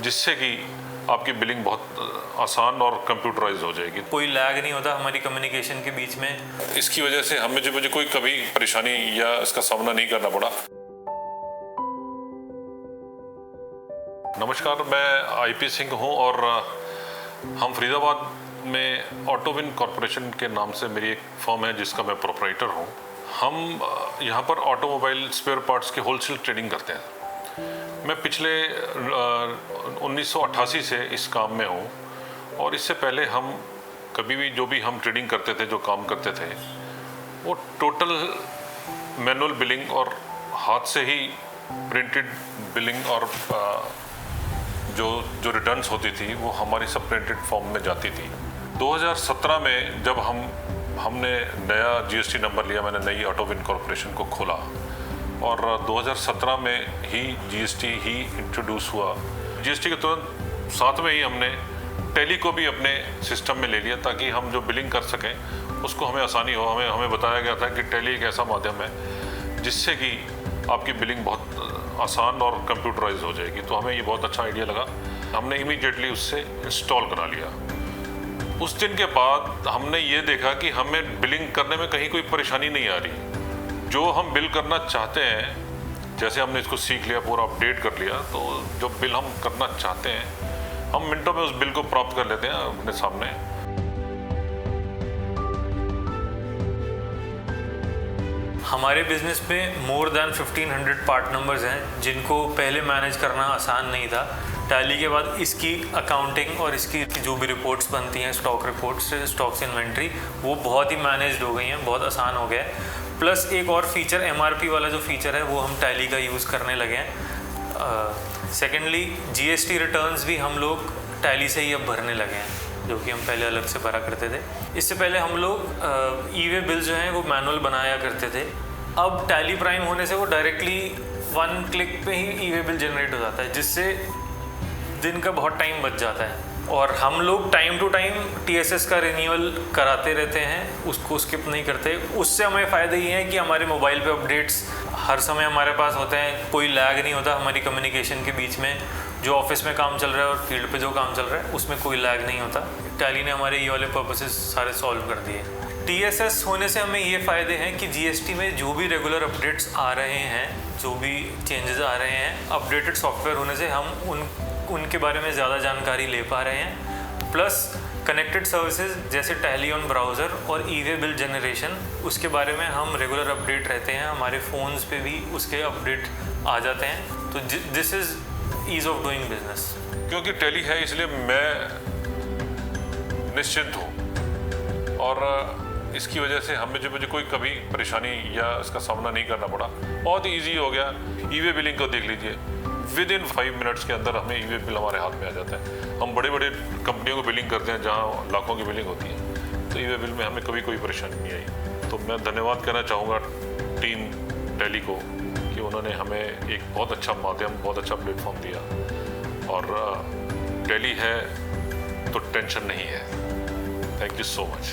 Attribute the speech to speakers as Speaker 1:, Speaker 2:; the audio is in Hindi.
Speaker 1: जिससे कि आपकी बिलिंग बहुत आसान और कंप्यूटराइज हो जाएगी।
Speaker 2: कोई लैग नहीं होता हमारी कम्युनिकेशन के बीच में।
Speaker 1: इसकी वजह से मुझे कोई कभी परेशानी या इसका सामना नहीं करना पड़ा। नमस्कार, मैं आईपी सिंह हूं और हम फरीदाबाद में ऑटोविन कॉरपोरेशन के नाम से मेरी एक फर्म है जिसका मैं प्रोप्राइटर हूं। हम यहां पर ऑटोमोबाइल स्पेयर पार्ट्स की होलसेल ट्रेडिंग करते हैं। मैं पिछले 1988 से इस काम में हूं और इससे पहले हम कभी भी जो भी हम ट्रेडिंग करते थे, जो काम करते थे, वो टोटल मैनुअल बिलिंग और हाथ से ही प्रिंटेड बिलिंग और जो रिटर्न्स होती थी वो हमारी सब प्रिंटेड फॉर्म में जाती थी। 2017 में जब हमने नया जीएसटी नंबर लिया, मैंने नई ऑटोविन कॉरपोरेशन को खोला और 2017 में ही जीएसटी ही इंट्रोड्यूस हुआ। जीएसटी के तुरंत साथ में ही हमने टैली को भी अपने सिस्टम में ले लिया ताकि हम जो बिलिंग कर सकें उसको हमें आसानी हो। हमें बताया गया था कि टैली एक ऐसा माध्यम है जिससे कि आपकी बिलिंग बहुत आसान और कंप्यूटराइज हो जाएगी। तो हमें ये बहुत अच्छा आइडिया लगा, हमने इमीडिएटली उससे इंस्टॉल करा लिया। उस दिन के बाद हमने ये देखा कि हमें बिलिंग करने में कहीं कोई परेशानी नहीं आ रही। जो हम बिल करना चाहते हैं, जैसे हमने इसको सीख लिया, पूरा अपडेट कर लिया, तो जो बिल हम करना चाहते हैं हम मिनटों में उस बिल को प्राप्त कर लेते हैं अपने सामने।
Speaker 2: हमारे बिजनेस में मोर देन 1500 पार्ट नंबर्स हैं जिनको पहले मैनेज करना आसान नहीं था। टैली के बाद इसकी अकाउंटिंग और इसकी जो भी रिपोर्ट्स बनती हैं, स्टॉक रिपोर्ट्स, स्टॉक्स इन्वेंट्री, वो बहुत ही मैनेज्ड हो गई हैं, बहुत आसान हो गया है। प्लस एक और फीचर, एमआरपी वाला जो फीचर है वो हम टैली का यूज़ करने लगे हैं। सेकेंडली, जीएसटी रिटर्न्स भी हम लोग टैली से ही अब भरने लगे हैं, जो कि हम पहले अलग से भरा करते थे। इससे पहले हम लोग ई-वे बिल जो हैं वो मैनुअल बनाया करते थे। अब टैली प्राइम होने से वो डायरेक्टली 1 क्लिक पे ही ई-वे बिल जनरेट हो जाता है, जिससे दिन का बहुत टाइम बच जाता है। और हम लोग टाइम टू टाइम टीएसएस का रिन्यूअल कराते रहते हैं, उसको स्किप नहीं करते। उससे हमें फ़ायदा ये है कि हमारे मोबाइल पे अपडेट्स हर समय हमारे पास होते हैं, कोई लैग नहीं होता हमारी कम्युनिकेशन के बीच में। जो ऑफिस में काम चल रहा है और फील्ड पे जो काम चल रहा है उसमें कोई लैग नहीं होता। टैली ने हमारे ये वाले पर्पसेस सारे सॉल्व कर दिए। टीएसएस होने से हमें ये फ़ायदे हैं कि जीएसटी में जो भी रेगुलर अपडेट्स आ रहे हैं, जो भी चेंजेस आ रहे हैं, अपडेटेड सॉफ्टवेयर होने से हम उनके बारे में ज़्यादा जानकारी ले पा रहे हैं। प्लस कनेक्टेड सर्विसेज जैसे टैली ऑन ब्राउज़र और ई-वे बिल जनरेशन, उसके बारे में हम रेगुलर अपडेट रहते हैं, हमारे फ़ोन्स पे भी उसके अपडेट आ जाते हैं। तो this is ease of doing business.
Speaker 1: क्योंकि टैली है इसलिए मैं निश्चिंत हूँ और इसकी वजह से मुझे कोई कभी परेशानी या इसका सामना नहीं करना पड़ा। बहुत ईजी हो गया। ई-वे बिलिंग को देख लीजिए, विद इन 5 मिनट्स के अंदर हमें ई-वे बिल हमारे हाथ में आ जाता है। हम बड़े बड़े कंपनियों को बिलिंग करते हैं जहाँ लाखों की बिलिंग होती है, तो ई-वे बिल में हमें कभी कोई परेशानी नहीं आई। तो मैं धन्यवाद करना चाहूँगा टीम टैली को कि उन्होंने हमें एक बहुत अच्छा माध्यम, बहुत अच्छा प्लेटफॉर्म दिया। और टैली है तो टेंशन नहीं है। Thank you so much.